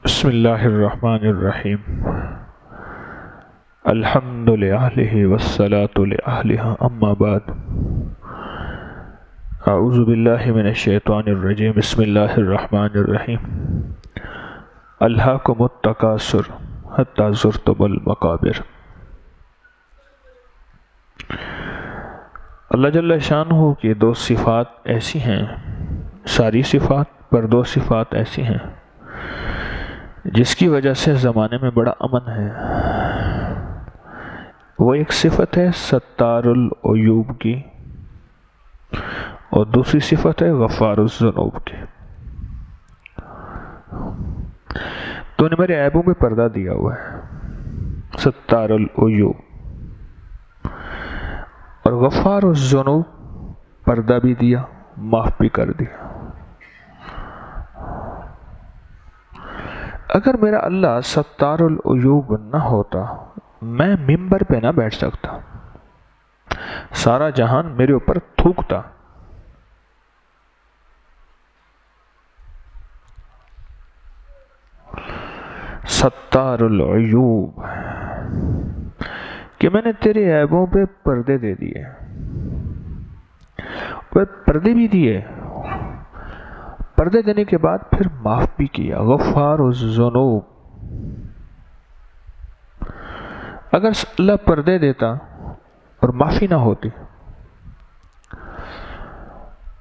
بسم اللہ الرحمن الرحیم الحمد للہ والصلاة لأہلہا اما بعد اعوذ باللہ من الشیطان الرجیم بسم اللہ الرحمن الرحیم الہاکم التکاثر حتی زرتم المقابر۔ اللہ جل شانہ کی دو صفات ایسی ہیں، ساری صفات پر دو صفات ایسی ہیں جس کی وجہ سے زمانے میں بڑا امن ہے۔ وہ ایک صفت ہے ستار العیوب کی اور دوسری صفت ہے غفار الذنوب کی۔ تو نے میرے عیبوں پہ پردہ دیا ہوا ہے، ستار العیوب، اور غفار الذنوب، پردہ بھی دیا، معاف بھی کر دیا۔ اگر میرا اللہ ستار العیوب نہ ہوتا، میں ممبر پہ نہ بیٹھ سکتا، سارا جہان میرے اوپر تھوکتا۔ ستار العیوب کہ میں نے تیرے عیبوں پہ پردے دے دیے، اور پردے بھی دیے، پردے دینے کے بعد پھر معاف بھی کیا۔ غفار الذنوب، اگر اللہ پردے دیتا اور معافی نہ ہوتی،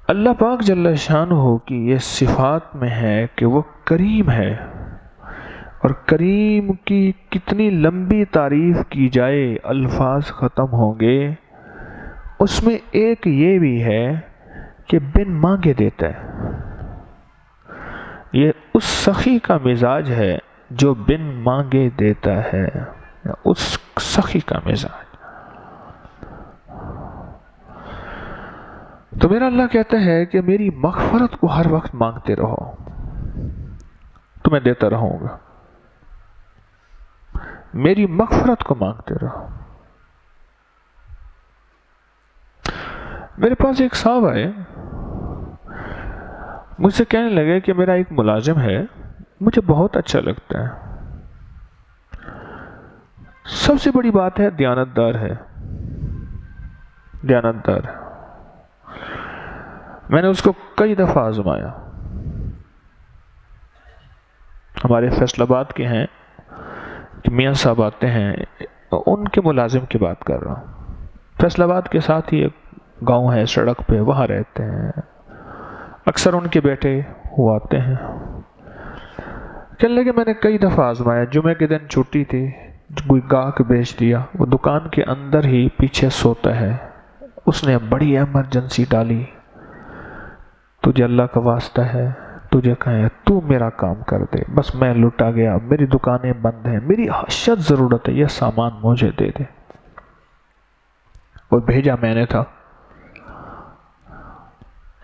اللہ پاک جل شانہ کی یہ صفات میں ہے کہ وہ کریم ہے، اور کریم کی کتنی لمبی تعریف کی جائے الفاظ ختم ہوں گے۔ اس میں ایک یہ بھی ہے کہ بن مانگے دیتا ہے۔ یہ اس سخی کا مزاج ہے جو بن مانگے دیتا ہے، اس سخی کا مزاج۔ تو میرا اللہ کہتا ہے کہ میری مغفرت کو ہر وقت مانگتے رہو، تو میں دیتا رہوں گا۔ میری مغفرت کو مانگتے رہو۔ میرے پاس ایک صاحب آئے، مجھ سے کہنے لگے کہ میرا ایک ملازم ہے، مجھے بہت اچھا لگتا ہے، سب سے بڑی بات ہے دیانتدار ہے، دیانتدار ہے۔ میں نے اس کو کئی دفعہ آزمایا۔ ہمارے فیصل آباد کے ہیں کہ میاں صاحب آتے ہیں، ان کے ملازم کی بات کر رہا ہوں۔ فیصل آباد کے ساتھ ہی ایک گاؤں ہے، سڑک پہ، وہاں رہتے ہیں، اکثر ان کے بیٹے وہ آتے ہیں۔ کہنے لگے میں نے کئی دفعہ آزمایا، جمعے کے دن چھٹی تھی، کوئی گاہک بیچ دیا، وہ دکان کے اندر ہی پیچھے سوتا ہے، اس نے بڑی ایمرجنسی ڈالی، تجھے اللہ کا واسطہ ہے، تجھے کہیں تو میرا کام کر دے، بس میں لٹا گیا، میری دکانیں بند ہیں، میری اشد ضرورت ہے، یہ سامان مجھے دے دے۔ اور بھیجا میں نے تھا۔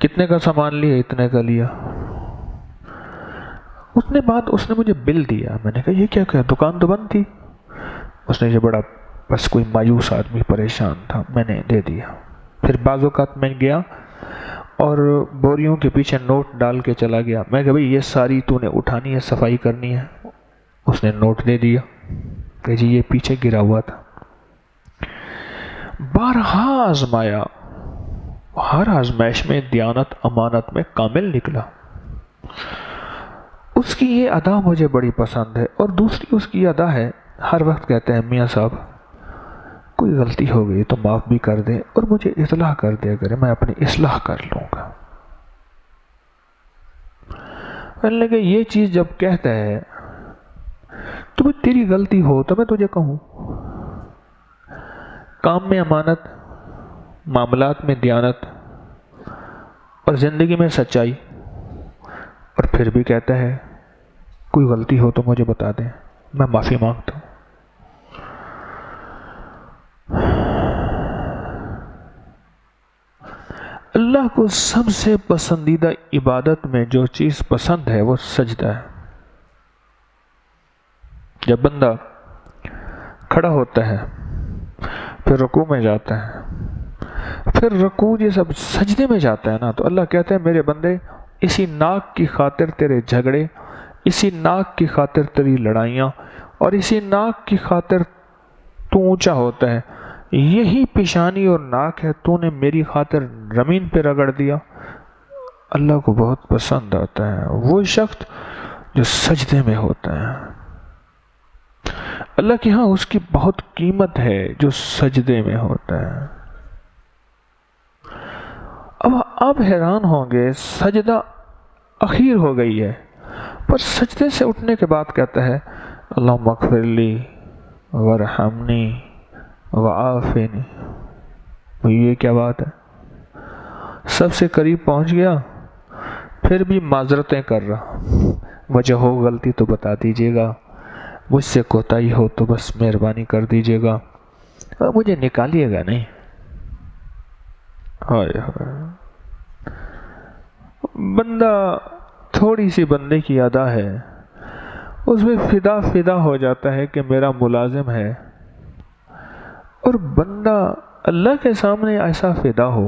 کتنے کا سامان لیا؟ اتنے کا لیا۔ اس نے مجھے بل دیا، میں نے کہا یہ کیا دکان تو بند تھی؟ اس نے یہ بڑا بس کوئی مایوس آدمی پریشان تھا، میں نے دے دیا۔ پھر بعض اوقات میں گیا اور بوریوں کے پیچھے نوٹ ڈال کے چلا گیا، میں کہا بھئی یہ ساری تو نے اٹھانی ہے، صفائی کرنی ہے۔ اس نے نوٹ دے دیا کہ جی یہ پیچھے گرا ہوا تھا۔ بارہا آزمایا، ہر آزمائش میں دیانت امانت میں کامل نکلا۔ اس کی یہ ادا مجھے بڑی پسند ہے، اور دوسری اس کی ادا ہے، ہر وقت کہتے ہیں میاں صاحب کوئی غلطی ہو گئی تو معاف بھی کر دیں اور مجھے اطلاع کر دیا کرے، میں اپنی اصلاح کر لوں گا۔ کہنے لگے یہ چیز جب کہتا ہے تو تیری غلطی ہو تو میں تجھے کہوں، کام میں امانت، معاملات میں دیانت اور زندگی میں سچائی، اور پھر بھی کہتا ہے کوئی غلطی ہو تو مجھے بتا دیں، میں معافی مانگتا ہوں۔ اللہ کو سب سے پسندیدہ عبادت میں جو چیز پسند ہے وہ سجدہ ہے۔ جب بندہ کھڑا ہوتا ہے، پھر رکوع میں جاتا ہے، پھر رکوع یہ سب سجدے میں جاتا ہے نا، تو اللہ کہتا ہے میرے بندے اسی ناک کی خاطر تیرے جھگڑے، اسی ناک کی خاطر تیری لڑائیاں، اور اسی ناک کی خاطر تو اونچا ہوتا ہے، یہی پیشانی اور ناک ہے، تو نے میری خاطر زمین پہ رگڑ دیا۔ اللہ کو بہت پسند آتا ہے وہ شخص جو سجدے میں ہوتا ہے۔ اللہ کے ہاں اس کی بہت قیمت ہے جو سجدے میں ہوتا ہے۔ اب آپ حیران ہوں گے، سجدہ اخیر ہو گئی ہے، پر سجدے سے اٹھنے کے بعد کہتا ہے اللہم اغفر لی ورحمنی وعافنی۔ یہ کیا بات ہے؟ سب سے قریب پہنچ گیا، پھر بھی معذرتیں کر رہا، وجہ ہو غلطی تو بتا دیجیے گا، مجھ سے کوتاہی ہو تو بس مہربانی کر دیجیے گا، مجھے نکالیے گا نہیں۔ ہائے ہائے، بندہ تھوڑی سی بندے کی ادا ہے، اس میں فدا ہو جاتا ہے کہ میرا ملازم ہے، اور بندہ اللہ کے سامنے ایسا فدا ہو،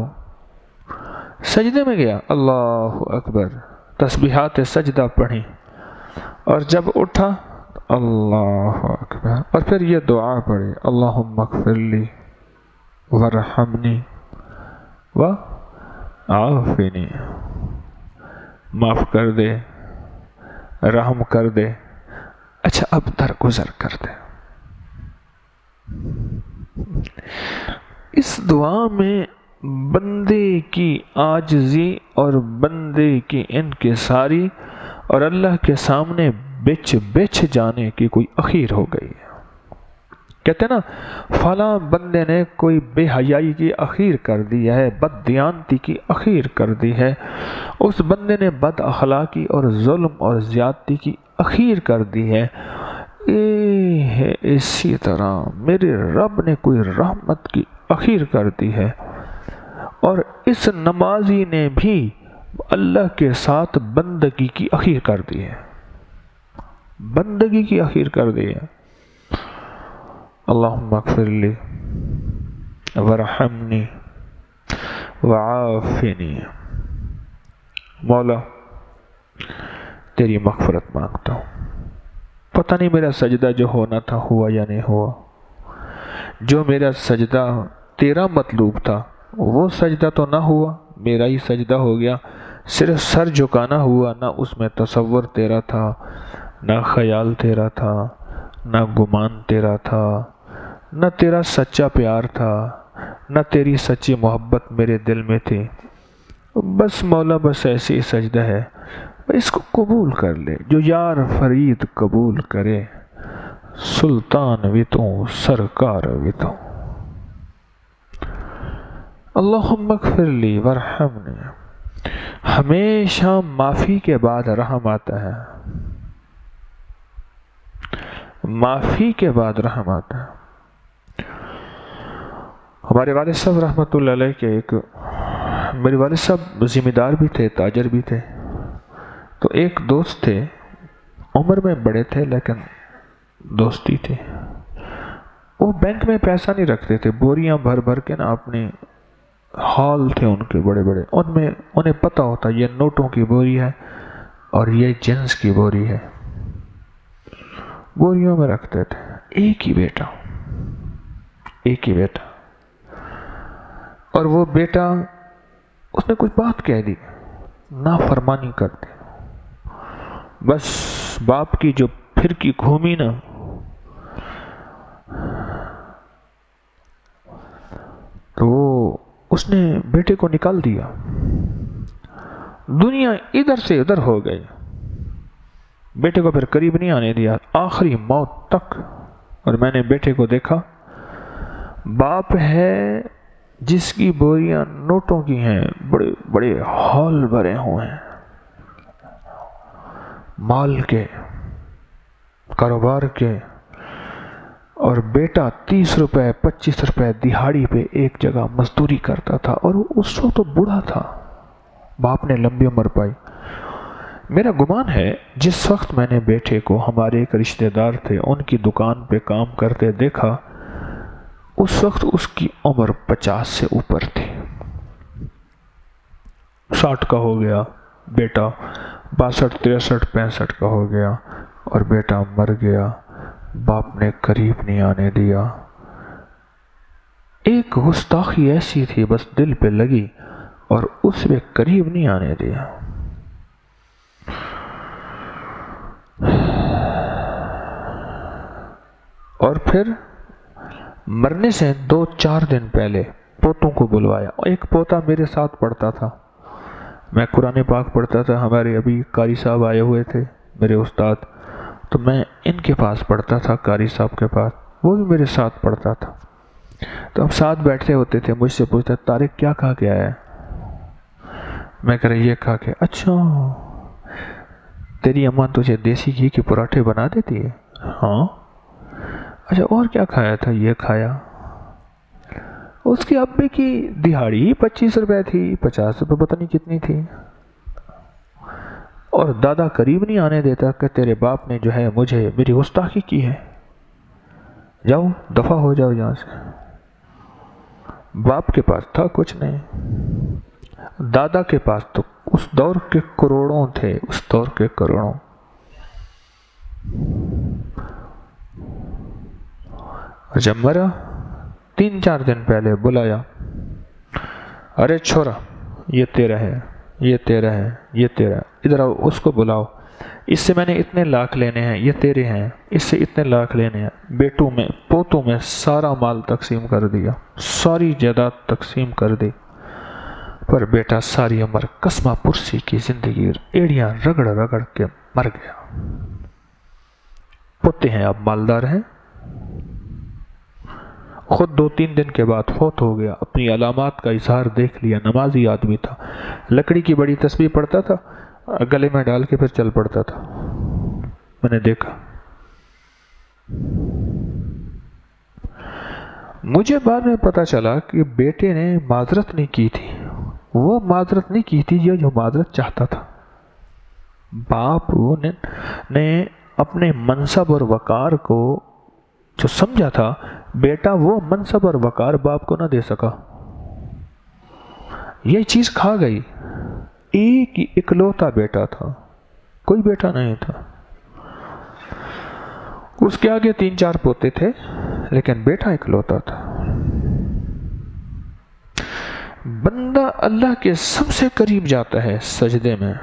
سجدے میں گیا، اللہ اکبر، تسبیحات سجدہ پڑھی، اور جب اٹھا اللہ اکبر، اور پھر یہ دعا پڑھی اللہم اغفر لی ورحمنی وعافنی، معاف کر دے، رحم کر دے، اچھا اب درگزر کر دے۔ اس دعا میں بندے کی عاجزی اور بندے کی انکساری اور اللہ کے سامنے بچ جانے کی کوئی اخیر ہو گئی ہے۔ کہتے ہیں نا، فلاں بندے نے کوئی بے حیائی کی اخیر کر دی ہے، بد دیانتی کی اخیر کر دی ہے، اس بندے نے بد اخلاقی اور ظلم اور زیادتی کی اخیر کر دی ہے۔ اسی طرح میرے رب نے کوئی رحمت کی اخیر کر دی ہے، اور اس نمازی نے بھی اللہ کے ساتھ بندگی کی اخیر کر دی ہے، بندگی کی اخیر کر دی ہے۔ اللہم اغفر لی ورحمنی وعافنی، مولا تیری مغفرت مانگتا ہوں، پتہ نہیں میرا سجدہ جو ہونا تھا ہوا یا نہیں ہوا، جو میرا سجدہ تیرا مطلوب تھا وہ سجدہ تو نہ ہوا، میرا ہی سجدہ ہو گیا، صرف سر جھکانا ہوا، نہ اس میں تصور تیرا تھا، نہ خیال تیرا تھا، نہ گمان تیرا تھا، نہ تیرا سچا پیار تھا، نہ تیری سچی محبت میرے دل میں تھی، بس مولا بس ایسے ہی سجدہ ہے، اس کو قبول کر لے، جو یار فرید قبول کرے، سلطان بھی تو سرکار بھی تو۔ اللہم اغفر لی ورحمنی، ہمیشہ معافی کے بعد رحم آتا ہے، معافی کے بعد رحم آتا ہے۔ ہمارے والد صاحب رحمۃ اللہ علیہ کے میرے والد صاحب ذمہ دار بھی تھے، تاجر بھی تھے، تو ایک دوست تھے، عمر میں بڑے تھے لیکن دوستی تھی، وہ بینک میں پیسہ نہیں رکھتے تھے، بوریاں بھر بھر کے نا، اپنے ہال تھے ان کے بڑے بڑے، ان میں انہیں پتہ ہوتا یہ نوٹوں کی بوری ہے اور یہ جنس کی بوری ہے، بوریوں میں رکھتے تھے۔ ایک ہی بیٹا، اور وہ بیٹا اس نے کچھ بات کہہ دی، نافرمانی کر دی، بس باپ کی جو پھرکی گھومی نا، تو وہ اس نے بیٹے کو نکال دیا، دنیا ادھر سے ادھر ہو گئی، بیٹے کو پھر قریب نہیں آنے دیا آخری موت تک۔ اور میں نے بیٹے کو دیکھا، باپ ہے جس کی بوریاں نوٹوں کی ہیں، بڑے بڑے ہال بھرے ہوئے ہیں، مال کے، کاروبار کے، اور بیٹا 30 روپے 25 روپے دہاڑی پہ ایک جگہ مزدوری کرتا تھا، اور اس وقت تو بوڑھا تھا، باپ نے لمبی عمر پائی۔ میرا گمان ہے جس وقت میں نے بیٹے کو، ہمارے ایک رشتہ دار تھے ان کی دکان پہ کام کرتے دیکھا، اس وقت اس کی عمر 50 سے اوپر تھی، 60 کا ہو گیا بیٹا، 62 63 65 کا ہو گیا اور بیٹا مر گیا، باپ نے قریب نہیں آنے دیا۔ ایک گستاخی ایسی تھی بس دل پہ لگی اور اس میں قریب نہیں آنے دیا۔ اور پھر مرنے سے 2-4 دن پہلے پوتوں کو بلوایا۔ ایک پوتا میرے ساتھ پڑھتا تھا، میں قرآن پاک پڑھتا تھا، ہمارے ابھی قاری صاحب آئے ہوئے تھے میرے استاد، تو میں ان کے پاس پڑھتا تھا، قاری صاحب کے پاس، وہ بھی میرے ساتھ پڑھتا تھا۔ تو ہم ساتھ بیٹھے ہوتے تھے، مجھ سے پوچھتا طارق کیا کھا کے آیا ہے؟ میں کہہ رہا یہ کھا کے۔ اچھا تیری اماں تجھے دیسی گھی کے پراٹھے بنا دیتی ہے؟ ہاں۔ اچھا اور کیا کھایا تھا؟ یہ کھایا۔ اس کے ابے کی دہاڑی 25 روپے تھی، 50 روپے پتہ نہیں کتنی تھی، اور دادا قریب نہیں آنے دیتا کہ تیرے باپ نے جو ہے مجھے میری گستاخی کی ہے، جاؤ دفع ہو جاؤ یہاں سے۔ باپ کے پاس تھا کچھ نہیں، دادا کے پاس تو اس دور کے کروڑوں تھے، اس دور کے کروڑوں۔ جب مرا 3-4 دن پہلے بلایا، ارے چھوڑا یہ تیرا ہے، یہ تیرا ہے، یہ تیرا، ادھر آؤ، اس کو بلاؤ، اس سے میں نے اتنے لاکھ لینے ہیں، یہ تیرے ہیں، اس سے اتنے لاکھ لینے ہیں۔ بیٹوں میں پوتوں میں سارا مال تقسیم کر دیا، ساری جائیداد تقسیم کر دی، پر بیٹا ساری عمر قسمہ پرسی کی زندگی ایڑیاں رگڑ رگڑ کے مر گیا۔ پوتے ہیں اب مالدار ہیں، خود 2-3 دن کے بعد فوت ہو گیا، اپنی علامات کا اظہار دیکھ لیا، نمازی آدمی تھا، لکڑی کی بڑی تسبیح پڑھتا تھا، گلے میں ڈال کے پھر چل پڑتا تھا، میں نے دیکھا۔ مجھے بعد میں پتا چلا کہ بیٹے نے معذرت نہیں کی تھی، وہ معذرت نہیں کی تھی جو معذرت چاہتا تھا۔ باپ نے اپنے منصب اور وقار کو جو سمجھا تھا، بیٹا وہ منصب اور وقار باپ کو نہ دے سکا، یہ چیز کھا گئی۔ ایک ہی اکلوتا بیٹا تھا، کوئی بیٹا نہیں تھا، اس کے آگے 3-4 پوتے تھے لیکن بیٹا اکلوتا تھا۔ بندہ اللہ کے سب سے قریب جاتا ہے سجدے میں،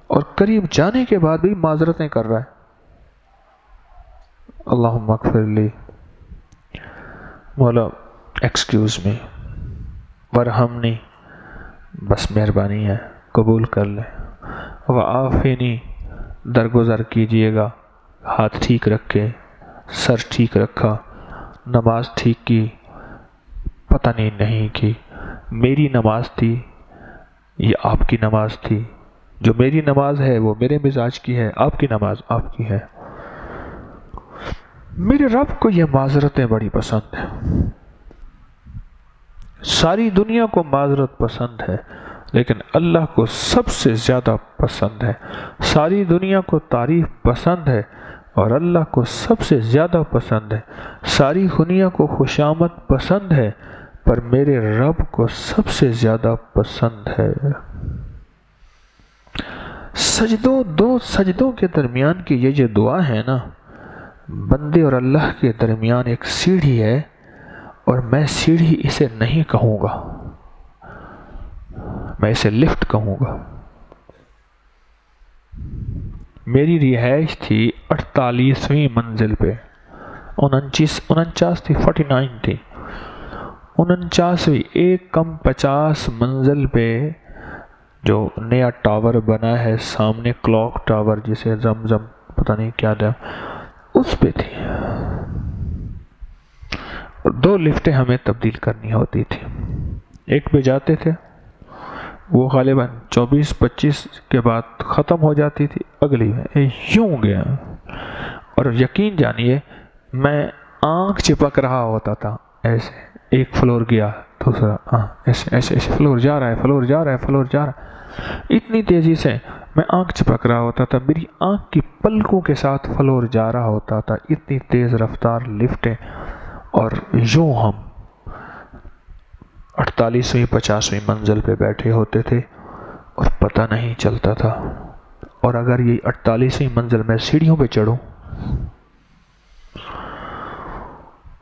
اور قریب جانے کے بعد بھی معذرتیں کر رہا ہے، اللہم اغفر لی، مولا ایکسکیوز می، ورحمنی، بس مہربانی ہے قبول کر لیں، وعافنی، درگزر کیجئے گا، ہاتھ ٹھیک رکھے، سر ٹھیک رکھا، نماز ٹھیک کی، پتہ نہیں کی، میری نماز تھی یہ آپ کی نماز تھی، جو میری نماز ہے وہ میرے مزاج کی ہے، آپ کی نماز آپ کی ہے۔ میرے رب کو یہ معذرتیں بڑی پسند ہیں، ساری دنیا کو معذرت پسند ہے لیکن اللہ کو سب سے زیادہ پسند ہے۔ ساری دنیا کو تعریف پسند ہے اور اللہ کو سب سے زیادہ پسند ہے۔ ساری دنیا کو خوشامد پسند ہے پر میرے رب کو سب سے زیادہ پسند ہے۔ دو سجدوں کے درمیان کی یہ جو دعا ہے نا، بندے اور اللہ کے درمیان ایک سیڑھی ہے، اور میں سیڑھی اسے نہیں کہوں گا، میں اسے لفٹ کہوں گا۔ میری رہائش تھی 48ویں منزل پہ، 49 تھی، 49 تھی، 49ویں 1-50 منزل پہ جو نیا ٹاور بنا ہے سامنے، کلاک ٹاور جسے زمزم پتہ نہیں کیا تھا، اس پہ تھی۔ 2 لفٹیں ہمیں تبدیل کرنی ہوتی تھی، ایک پہ جاتے تھے، وہ غالباً 24-25 کے بعد ختم ہو جاتی تھی، اگلی میں یوں گیا، اور یقین جانیے میں آنکھ چپک رہا ہوتا تھا، ایسے ایک فلور گیا، دوسرا ایسے ایسے ایسے، فلور جا رہا ہے، فلور جا رہا ہے، فلور جا رہا ہے، اتنی تیزی سے میں آنکھ چپک رہا ہوتا تھا، میری آنکھ کی پلکوں کے ساتھ فلور جا رہا ہوتا تھا، اتنی تیز رفتار لفٹیں، اور یوں ہم 48ویں 50ویں منزل پہ بیٹھے ہوتے تھے اور پتہ نہیں چلتا تھا، اور اگر یہ 48ویں منزل میں سیڑھیوں پہ چڑھوں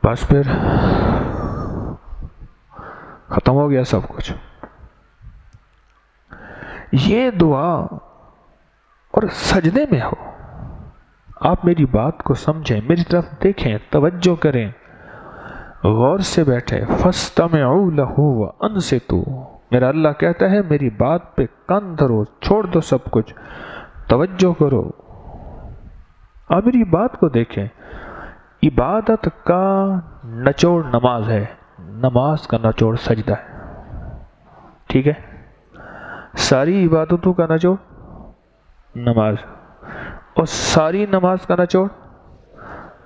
بس پھر ختم ہو گیا سب کچھ. یہ دعا اور سجدے میں ہو. آپ میری بات کو سمجھیں، میری طرف دیکھیں، توجہ کریں، غور سے بیٹھے. فَاسْتَمِعُوا لَهُ وَأَنصِتُوا. میرا اللہ کہتا ہے میری بات پہ کان دھرو، چھوڑ دو سب کچھ، توجہ کرو. آپ میری بات کو دیکھیں. عبادت کا نچوڑ نماز ہے، نماز کا نچوڑ سجدہ ہے. ٹھیک ہے؟ ساری عبادتوں کا نچوڑ نماز، اور ساری نماز کا نچوڑ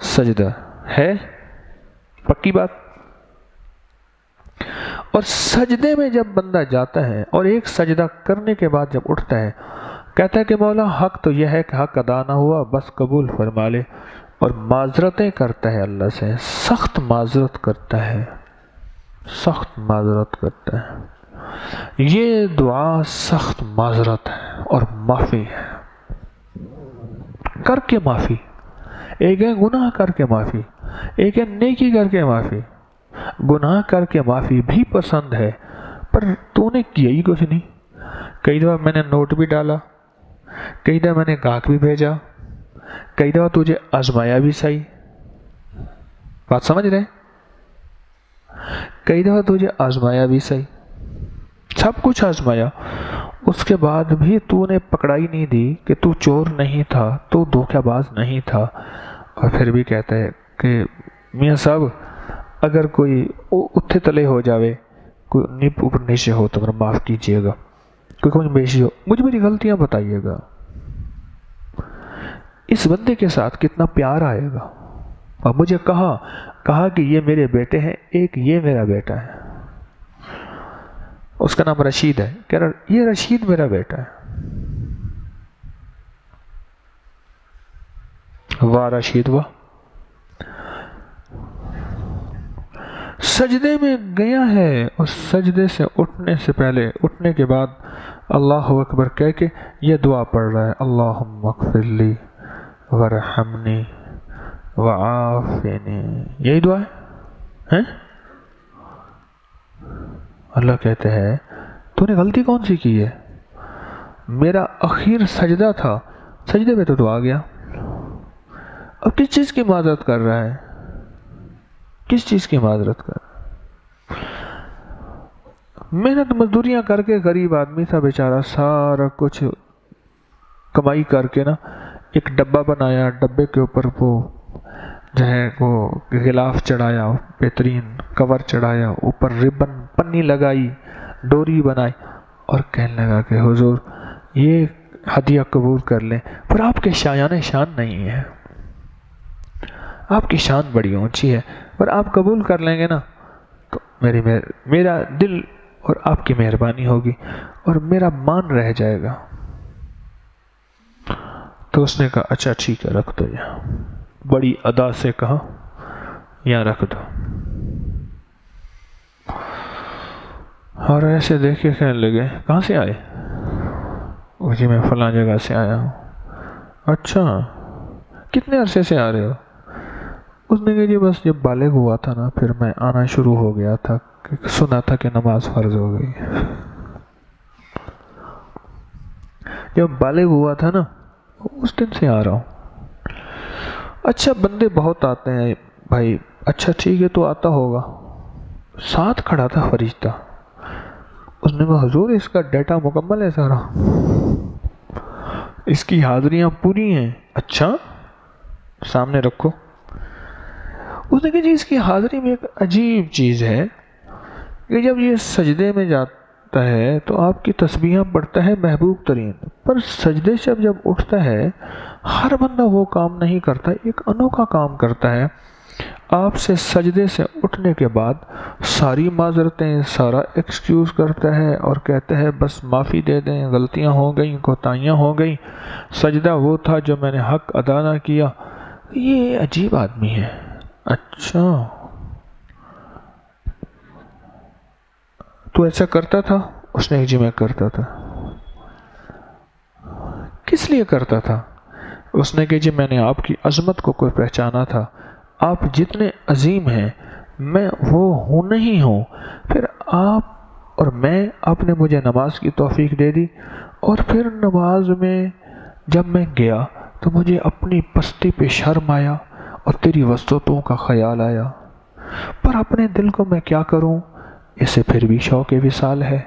سجدہ ہے. پکی بات. اور سجدے میں جب بندہ جاتا ہے اور ایک سجدہ کرنے کے بعد جب اٹھتا ہے، کہتا ہے کہ مولا حق تو یہ ہے کہ حق ادا نہ ہوا، بس قبول فرما لے. اور معذرتیں کرتا ہے اللہ سے، سخت معذرت کرتا ہے، سخت معذرت کرتا ہے. یہ دعا سخت معذرت ہے اور معافی ہے. کر کے معافی. ایک ہے گناہ کر کے معافی، ایک ہے نیکی کر کے معافی. گناہ کر کے معافی بھی پسند ہے، پر تو نے کیا ہی کچھ نہیں. کئی دفعہ میں نے نوٹ بھی ڈالا، کئی دفعہ میں نے گاہک بھی بھیجا، کئی دفعہ تجھے آزمایا بھی صحیح. بات سمجھ رہے؟ کئی دفعہ تجھے آزمایا بھی صحیح، سب کچھ آزمایا، اس کے بعد بھی تو نے پکڑائی نہیں دی کہ تو چور نہیں تھا، تو دھوکہ باز نہیں تھا. اور پھر بھی کہتا ہے کہ میاں صاحب اگر کوئی اتھے تلے ہو جاوے، کوئی نیپ اوپر نیچے ہو تو میرا معاف کیجیے گا، کوئی کمی بیشی ہو مجھے میری غلطیاں بتائیے گا. اس بندے کے ساتھ کتنا پیار آئے گا. اور مجھے کہا کہ یہ میرے بیٹے ہیں، ایک یہ میرا بیٹا ہے، اس کا نام رشید ہے. کہہ رہا یہ رشید میرا بیٹا ہے. واہ رشید واہ. سجدے میں گیا ہے اور سجدے سے اٹھنے سے پہلے، اٹھنے کے بعد اللہ اکبر کہہ کے یہ دعا پڑھ رہا ہے، اللہم اغفر لی ورحمنی وعافنی. یہی دعا ہے. اللہ کہتے ہیں تو نے غلطی کون سی کی ہے؟ میرا اخیر سجدہ تھا، سجدے پہ تو آ گیا. اب کس چیز کی معذرت کر رہا ہے؟ کس چیز کی معذرت کر رہا ہے؟ محنت مزدوریاں کر کے غریب آدمی تھا بیچارہ، سارا کچھ کمائی کر کے نا ایک ڈبہ بنایا، ڈبے کے اوپر وہ جو ہے وہ غلاف چڑھایا، بہترین کور چڑھایا، اوپر ربن پنی لگائی، ڈوری بنائی، اور کہنے لگا کہ حضور یہ ہدیہ قبول کر لیں. پر آپ کے شایان شان نہیں ہے، آپ کی شان بڑی اونچی ہے، پر آپ قبول کر لیں گے نا تو میرا دل اور آپ کی مہربانی ہوگی اور میرا مان رہ جائے گا. تو اس نے کہا اچھا ٹھیک ہے رکھ دو. یہاں بڑی ادا سے کہا یہاں رکھ دو. اور ایسے دیکھ کے کہنے لگے کہاں سے آئے؟ جی میں فلاں جگہ سے آیا ہوں. اچھا کتنے عرصے سے آ رہے ہو؟ اس نے کہا جی بس جب بالغ ہوا تھا نا پھر میں آنا شروع ہو گیا تھا، سنا تھا کہ نماز فرض ہو گئی. جب بالغ ہوا تھا نا اس دن سے آ رہا ہوں. اچھا بندے بہت آتے ہیں بھائی. اچھا ٹھیک ہے تو آتا ہوگا. ساتھ کھڑا تھا فرشتہ. اس نے کہا حضور اس کا ڈیٹا مکمل ہے سارا، اس کی حاضریاں پوری ہیں. اچھا سامنے رکھو. اس نے کہا جی اس کی حاضری میں ایک عجیب چیز ہے کہ جب یہ سجدے میں جاتا ہے تو آپ کی تسبیحاں پڑھتا ہے محبوب ترین، پر سجدے سے جب اٹھتا ہے ہر بندہ وہ کام نہیں کرتا، ایک انوکھا کام کرتا ہے. آپ سے سجدے سے اٹھنے کے بعد ساری معذرتیں، سارا ایکسکیوز کرتا ہے اور کہتا ہے بس معافی دے دیں، غلطیاں ہو گئیں، کوتاہیاں ہو گئیں، سجدہ وہ تھا جو میں نے حق ادا نہ کیا. یہ عجیب آدمی ہے. اچھا تو ایسا کرتا تھا؟ اس نے جی میں کرتا تھا. کس لیے کرتا تھا؟ اس نے کہا جی میں نے آپ کی عظمت کو کوئی پہچانا تھا، آپ جتنے عظیم ہیں میں وہ ہوں نہیں ہوں، پھر آپ اور آپ نے مجھے نماز کی توفیق دے دی، اور پھر نماز میں جب میں گیا تو مجھے اپنی پستی پہ شرم آیا اور تیری وسطوں کا خیال آیا، پر اپنے دل کو میں کیا کروں، اسے پھر بھی شوق وصال ہے،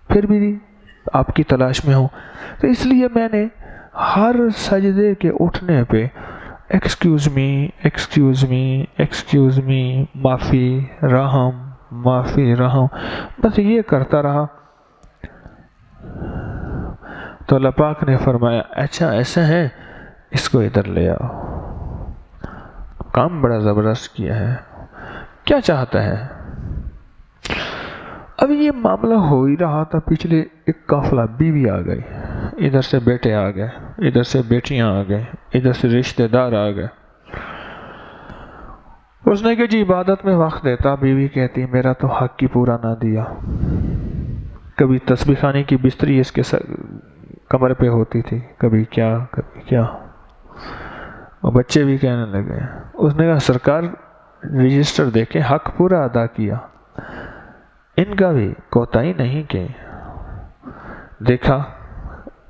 پھر بھی آپ کی تلاش میں ہوں، تو اس لیے میں نے ہر سجدے کے اٹھنے پہ excuse me excuse me excuse me, معافی رحم معافی رحم، بس یہ کرتا رہا۔ تو اللہ پاک نے فرمایا اچھا ایسا ہے، اس کو ادھر لے آؤ، کام بڑا زبردست کیا ہے، کیا چاہتا ہے؟ اب یہ معاملہ ہو ہی رہا تھا، پچھلے ایک قافلہ بیوی آ گئی، ادھر سے بیٹے آ گئے، ادھر سے بیٹیاں آ گئے، ادھر سے رشتہ دار آ گئے۔ اس نے کہا جی عبادت میں وقت دیتا، بیوی کہتی میرا تو حق ہی پورا نہ دیا، کبھی تسبیح خانے کی بستری اس کے کمر پہ ہوتی تھی، کبھی کیا کبھی کیا، اور بچے بھی کہنے لگے۔ اس نے کہا سرکار رجسٹر دیکھیں، حق پورا ادا کیا، ان کا بھی کوتاہی نہیں کی، دیکھا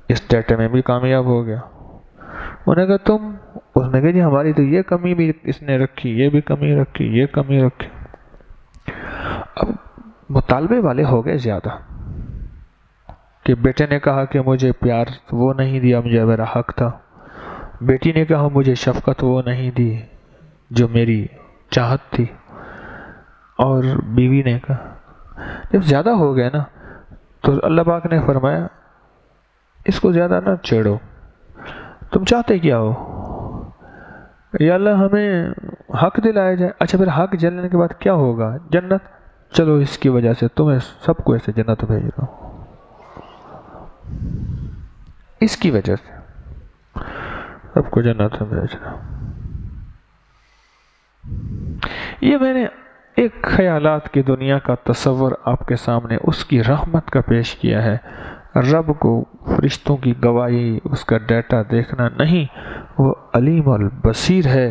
اس ڈیٹے میں بھی کامیاب ہو گیا۔ انہوں نے کہا اس نے کہا جی ہماری تو یہ کمی بھی اس نے رکھی، یہ بھی کمی رکھی، یہ کمی رکھی۔ اب مطالبے والے ہو گئے زیادہ، کہ بیٹے نے کہا کہ مجھے پیار وہ نہیں دیا مجھے میرا حق تھا، بیٹی نے کہا مجھے شفقت وہ نہیں دی جو میری چاہت تھی، اور بیوی نے کہا، جب زیادہ ہو گئے نا تو اللہ پاک نے فرمایا اس کو زیادہ نہ چھیڑو، تم چاہتے کیا ہو؟ یا اللہ ہمیں حق دلایا جائے۔ اچھا پھر حق جلنے کے بعد کیا ہوگا؟ جنت، چلو اس کی وجہ سے تمہیں سب کو ایسے جنت بھیج رہا ہوں، اس کی وجہ سے سب کو جنت میں بھیج رہا ہوں۔ یہ میں نے ایک خیالات کی دنیا کا تصور آپ کے سامنے اس کی رحمت کا پیش کیا ہے۔ رب کو فرشتوں کی گواہی، اس کا ڈیٹا دیکھنا نہیں، وہ علیم البصیر ہے،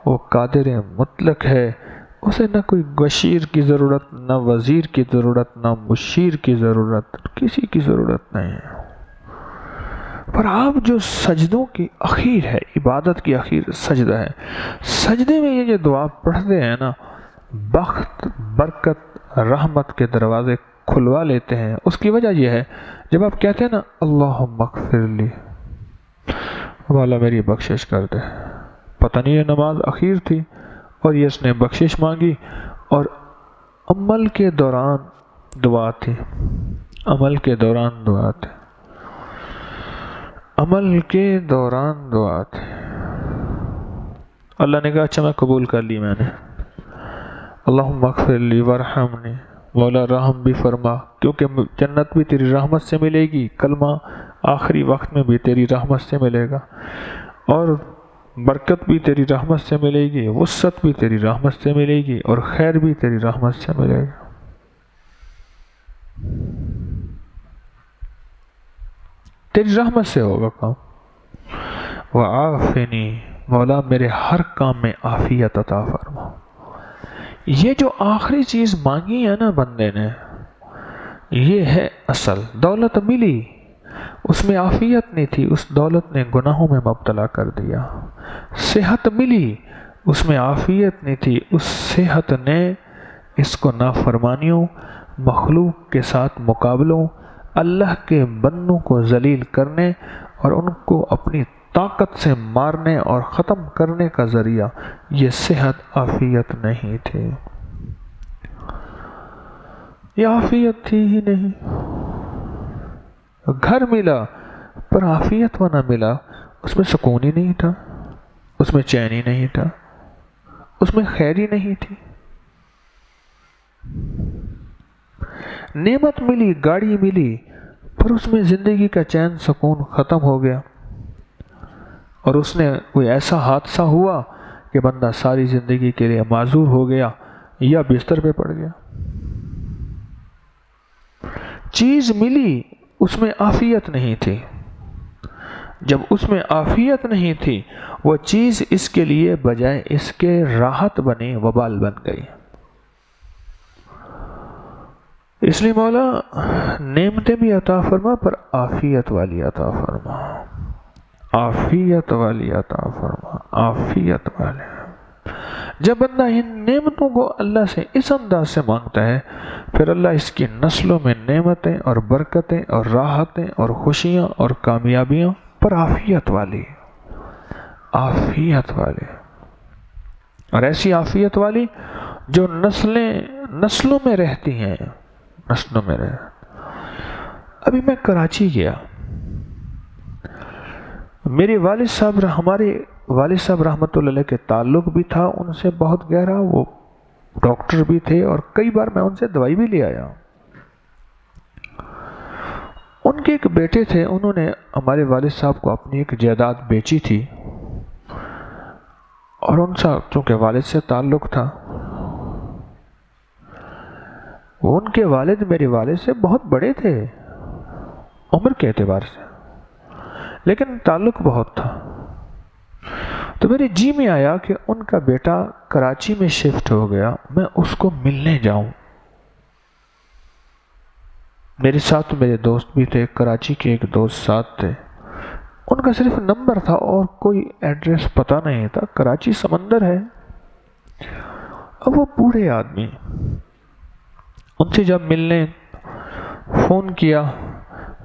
وہ قادر مطلق ہے، اسے نہ کوئی بشیر کی ضرورت، نہ وزیر کی ضرورت، نہ مشیر کی ضرورت، کسی کی ضرورت نہیں ہے۔ پر آپ جو سجدوں کی اخیر ہے، عبادت کی اخیر سجدہ ہے، سجدے میں یہ جو دعا پڑھتے ہیں نا، بخت برکت رحمت کے دروازے کھلوا لیتے ہیں۔ اس کی وجہ یہ ہے جب آپ کہتے ہیں نا اللہم اغفر لی، والا میری بخشش کر دے، پتہ نہیں یہ نماز اخیر تھی اور یہ اس نے بخشش مانگی، اور عمل کے دوران دعا تھی، عمل کے دوران دعا تھی، عمل کے دوران دعا تھی۔ اللہ نے کہا اچھا میں قبول کر لی، میں نے اللہم اغفر لی ورحمنی، مولا رحم بھی فرما، کیونکہ جنت بھی تیری رحمت سے ملے گی، کلمہ آخری وقت میں بھی تیری رحمت سے ملے گا، اور برکت بھی تیری رحمت سے ملے گی، وسعت بھی تیری رحمت سے ملے گی، اور خیر بھی تیری رحمت سے ملے گا۔ تیری رحمت سے ہوگا کام۔ وعافنی، مولا میرے ہر کام میں عافیت عطا فرما۔ یہ جو آخری چیز مانگی ہے نا بندے نے، یہ ہے اصل دولت۔ ملی، اس میں عافیت نہیں تھی، اس دولت نے گناہوں میں مبتلا کر دیا۔ صحت ملی، اس میں عافیت نہیں تھی، اس صحت نے اس کو نافرمانیوں، مخلوق کے ساتھ مقابلوں، اللہ کے بندوں کو ذلیل کرنے اور ان کو اپنی طاقت سے مارنے اور ختم کرنے کا ذریعہ، یہ صحت عافیت نہیں تھی، یہ عافیت تھی ہی نہیں۔ گھر ملا پر عافیت وہ نہ ملا، اس میں سکون ہی نہیں تھا، اس میں چین ہی نہیں تھا، اس میں خیر ہی نہیں تھی۔ نعمت ملی، گاڑی ملی، پر اس میں زندگی کا چین سکون ختم ہو گیا، اور اس نے کوئی ایسا حادثہ ہوا کہ بندہ ساری زندگی کے لیے معذور ہو گیا یا بستر پہ پڑ گیا۔ چیز ملی، اس میں عافیت نہیں تھی، جب اس میں عافیت نہیں تھی وہ چیز اس کے لیے بجائے اس کے راحت بنی، وبال بن گئی۔ اس لیے مولا نعمتیں بھی عطا فرما پر عافیت والی عطا فرما، عافیت والی عطا فرما، عافیت والی۔ جب بندہ ان نعمتوں کو اللہ سے اس انداز سے مانگتا ہے، پھر اللہ اس کی نسلوں میں نعمتیں اور برکتیں اور راحتیں اور خوشیاں اور کامیابیاں پر عافیت والی، عافیت والی، اور ایسی عافیت والی جو نسلوں میں رہتی ہیں، نسلوں میں رہ۔ ابھی میں کراچی گیا، میرے والد صاحب، ہمارے والد صاحب رحمۃ اللہ علیہ کے تعلق بھی تھا ان سے بہت گہرا، وہ ڈاکٹر بھی تھے اور کئی بار میں ان سے دوائی بھی لے آیا۔ ان کے ایک بیٹے تھے، انہوں نے ہمارے والد صاحب کو اپنی ایک جائیداد بیچی تھی، اور ان سے چونکہ والد سے تعلق تھا، ان کے والد میرے والد سے بہت بڑے تھے عمر کے اعتبار سے، لیکن تعلق بہت تھا۔ تو میرے جی میں آیا کہ ان کا بیٹا کراچی میں شفٹ ہو گیا، میں اس کو ملنے جاؤں۔ میرے ساتھ میرے دوست بھی تھے، کراچی کے ایک دوست ساتھ تھے، ان کا صرف نمبر تھا اور کوئی ایڈریس پتہ نہیں تھا۔ کراچی سمندر ہے، اب وہ بوڑھے آدمی، ان سے جب ملنے فون کیا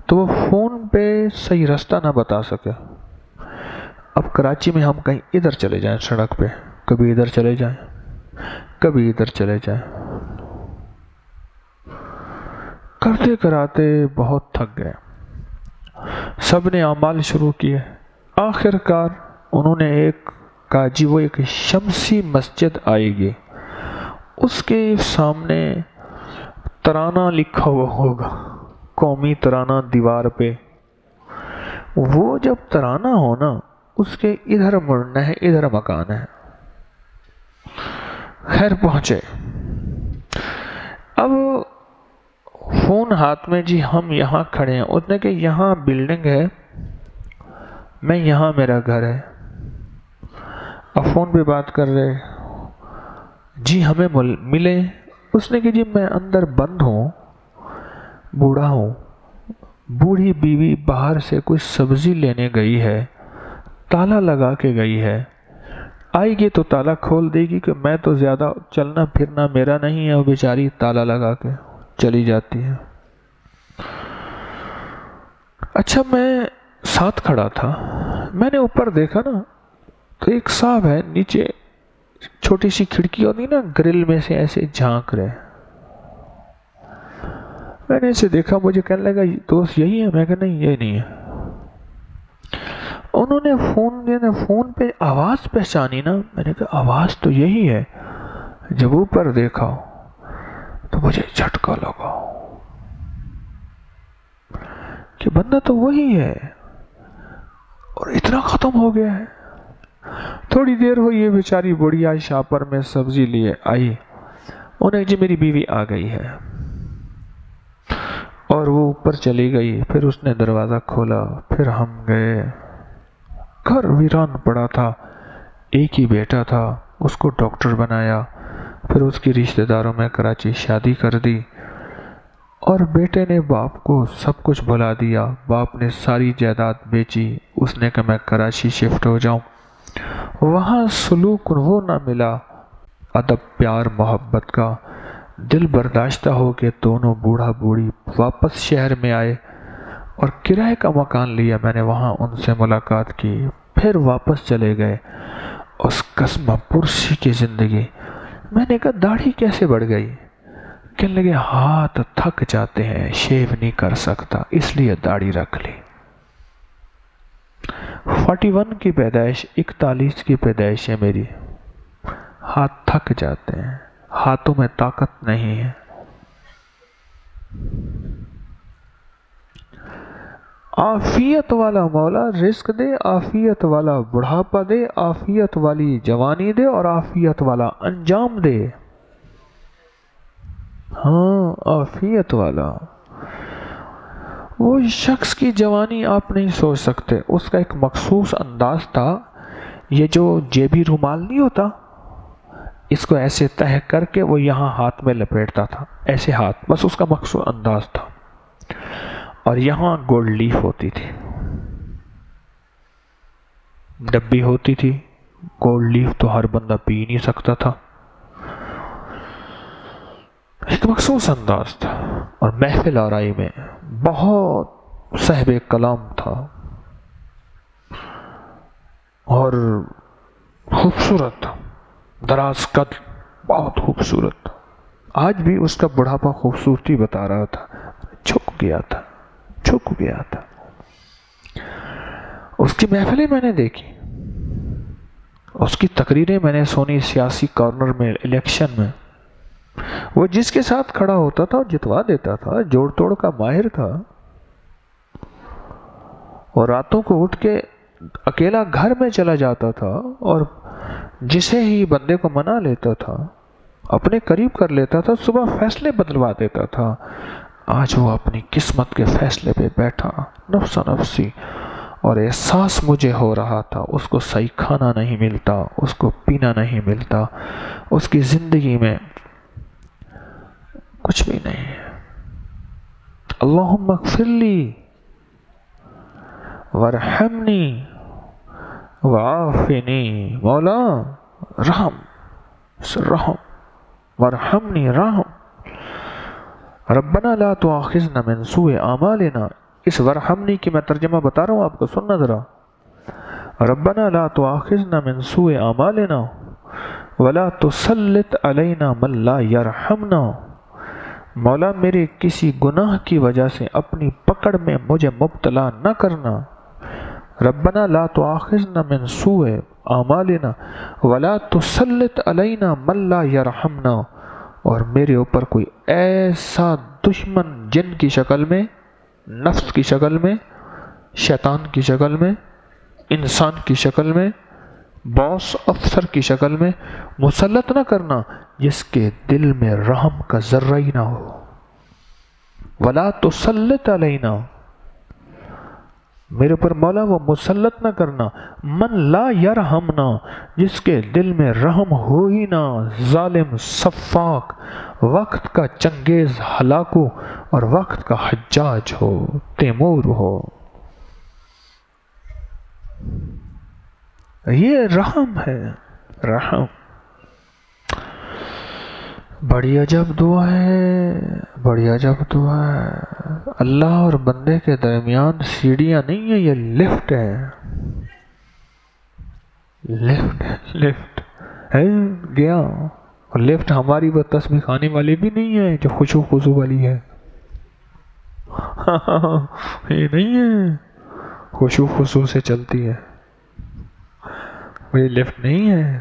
تو وہ فون پہ صحیح راستہ نہ بتا سکے۔ اب کراچی میں ہم کہیں ادھر چلے جائیں سڑک پہ، کبھی ادھر چلے جائیں، کبھی ادھر چلے جائیں، کرتے کراتے بہت تھک گئے، سب نے اعمال شروع کیے۔ آخر کار انہوں نے کہا جی وہ ایک شمسی مسجد آئے گی، اس کے سامنے ترانہ لکھا ہوا ہوگا، قومی ترانہ دیوار پہ، وہ جب ترانہ ہونا اس کے ادھر مڑنا ہے، ادھر مکان ہے۔ خیر پہنچے، اب فون ہاتھ میں، جی ہم یہاں کھڑے ہیں، اس نے کہ یہاں بلڈنگ ہے، میں یہاں میرا گھر ہے۔ اب فون پہ بات کر رہے، جی ہمیں ملے۔ اس نے کہ جی میں اندر بند ہوں، بوڑھا ہوں، بوڑھی بیوی باہر سے کوئی سبزی لینے گئی ہے، تالا لگا کے گئی ہے، آئے گی تو تالا کھول دے گی، کہ میں تو زیادہ چلنا پھرنا میرا نہیں ہے، وہ بیچاری تالا لگا کے چلی جاتی ہے۔ اچھا میں ساتھ کھڑا تھا، میں نے اوپر دیکھا نا تو ایک صاحب ہے نیچے، چھوٹی سی کھڑکی ہوتی نا گرل میں سے ایسے جھانک رہے، میں نے اسے دیکھا، مجھے کہنے لگا دوست یہی ہے؟ میں کہا نہیں یہ نہیں ہے۔ انہوں نے فون پہ آواز پہچانی نا، میں نے کہا آواز تو یہی ہے۔ جب اوپر دیکھا تو مجھے جھٹکا لگا کہ بندہ تو وہی ہے اور اتنا ختم ہو گیا ہے۔ تھوڑی دیر ہوئی، یہ بیچاری بڑھیا شاپر میں سبزی لیے آئی، انہیں جی میری بیوی آ گئی ہے، اور وہ اوپر چلی گئی۔ پھر اس نے دروازہ کھولا، پھر ہم گئے، گھر ویران پڑا تھا، ایک ہی بیٹا تھا، اس کو ڈاکٹر بنایا، پھر اس کی رشتہ داروں میں کراچی شادی کر دی، اور بیٹے نے باپ کو سب کچھ بھلا دیا، باپ نے ساری جائیداد بیچی، اس نے کہا میں کراچی شفٹ ہو جاؤں، وہاں سلوک وہ نہ ملا ادب پیار محبت کا، دل برداشتہ ہو کے دونوں بوڑھا بوڑھی واپس شہر میں آئے اور کرائے کا مکان لیا، میں نے وہاں ان سے ملاقات کی، پھر واپس چلے گئے، اس قسمہ پرسی کی زندگی۔ میں نے کہا داڑھی کیسے بڑھ گئی؟ کہنے لگے ہاتھ تھک جاتے ہیں، شیو نہیں کر سکتا اس لیے داڑھی رکھ لی۔ 41 کی پیدائش، 41 کی پیدائش ہے میری، ہاتھ تھک جاتے ہیں، ہاتھوں میں طاقت نہیں ہے۔ عافیت والا مولا رزق دے، عافیت والا بڑھاپا دے، عافیت والی جوانی دے، اور عافیت والا انجام دے۔ ہاں عافیت والا، وہ شخص کی جوانی آپ نہیں سوچ سکتے، اس کا ایک مخصوص انداز تھا، یہ جو جیبی رومال نہیں ہوتا، اس کو ایسے تہہ کر کے وہ یہاں ہاتھ میں لپیٹتا تھا، ایسے ہاتھ، بس اس کا مخصوص انداز تھا، اور یہاں گولڈ لیف ہوتی تھی، ڈبی ہوتی تھی، گولڈ لیف تو ہر بندہ پی نہیں سکتا تھا، ایک مخصوص انداز تھا، اور محفل آرائی میں بہت صاحب کلام تھا اور خوبصورت تھا، دراز قد، بہت خوبصورت تھا، آج بھی اس کا بڑھاپا خوبصورتی بتا رہا تھا، جھک گیا تھا، جھک گیا تھا۔ اس کی محفلیں میں نے دیکھی، اس کی تقریریں میں نے سنی، سیاسی کارنر میں، الیکشن میں، وہ جس کے ساتھ کھڑا ہوتا تھا جتوا دیتا تھا، جوڑ توڑ کا ماہر تھا، اور راتوں کو اٹھ کے اکیلا گھر میں چلا جاتا تھا، اور جسے ہی بندے کو منا لیتا تھا، اپنے قریب کر لیتا تھا، صبح فیصلے بدلوا دیتا تھا۔ آج وہ اپنی قسمت کے فیصلے پہ بیٹھا، نفس نفسی، اور احساس مجھے ہو رہا تھا اس کو صحیح کھانا نہیں ملتا، اس کو پینا نہیں ملتا، اس کی زندگی میں کچھ بھی نہیں ہے۔ اللہم اغفر لی وارحمنی وعافنی، مولا رحم وارحمنی، رحم، ربنا لا تؤاخذنا من سوء اعمالنا، اس ورحمنی کی میں ترجمہ بتا رہا ہوں آپ کو، سننا ذرا، ربنا لا تؤاخذنا من سوء اعمالنا ولا تسلط علینا من لا یرحمنا، مولا میرے کسی گناہ کی وجہ سے اپنی پکڑ میں مجھے مبتلا نہ کرنا، ربنا لا تؤاخذنا من سوء اعمالنا ولا تسلط علینا من لا یرحمنا، اور میرے اوپر کوئی ایسا دشمن جن کی شکل میں، نفس کی شکل میں، شیطان کی شکل میں، انسان کی شکل میں، باس افسر کی شکل میں مسلط نہ کرنا جس کے دل میں رحم کا ذرہ ہی نہ ہو، ولا تسلط علینا، میرے پر مولا وہ مسلط نہ کرنا، من لا یرحمنا، جس کے دل میں رحم ہو ہی نہ، ظالم، سفاک، وقت کا چنگیز ہلاکو اور وقت کا حجاج ہو، تیمور ہو۔ یہ رحم ہے، رحم، بڑی عجب دعا ہے، بڑی عجب دعا ہے۔ اللہ اور بندے کے درمیان سیڑھیاں نہیں ہیں، یہ لفٹ ہے، لفٹ ہے، گیا، اور لفٹ ہماری وہ تسبیح خانے والی بھی نہیں ہے جو خشوع خضوع والی ہے، یہ نہیں ہے خشوع خضوع سے چلتی ہے، یہ لفٹ نہیں ہے،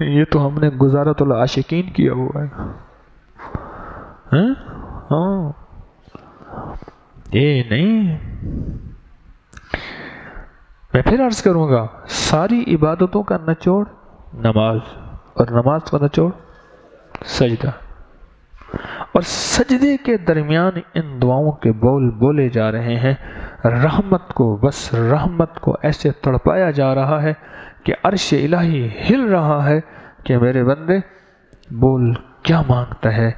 یہ تو ہم نے گزارت العاشقین کیا ہوا ہے، ہاں، یہ نہیں۔ میں پھر عرض کروں گا، ساری عبادتوں کا نچوڑ نماز، اور نماز کا نچوڑ سجدہ، اور سجدے کے درمیان ان دعاؤں کے بول بولے جا رہے ہیں، رحمت کو، بس رحمت کو ایسے تڑپایا جا رہا ہے کہ عرش الہی ہل رہا ہے کہ میرے بندے بول کیا مانگتا ہے،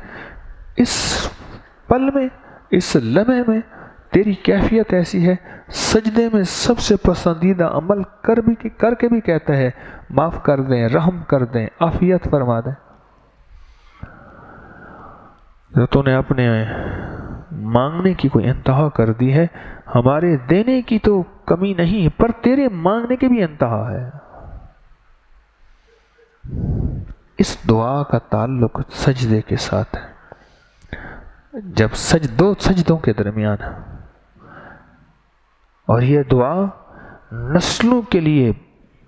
اس پل میں، اس لمحے میں تیری کیفیت ایسی ہے، سجدے میں سب سے پسندیدہ عمل کر کے بھی کہتا ہے معاف کر دیں، رحم کر دیں، عافیت فرما دیں۔ تو نے اپنے مانگنے کی کوئی انتہا کر دی ہے، ہمارے دینے کی تو کمی نہیں، پر تیرے مانگنے کی بھی انتہا ہے۔ اس دعا کا تعلق سجدے کے ساتھ ہے، جب دو سجدوں کے درمیان ہے، اور یہ دعا نسلوں کے لیے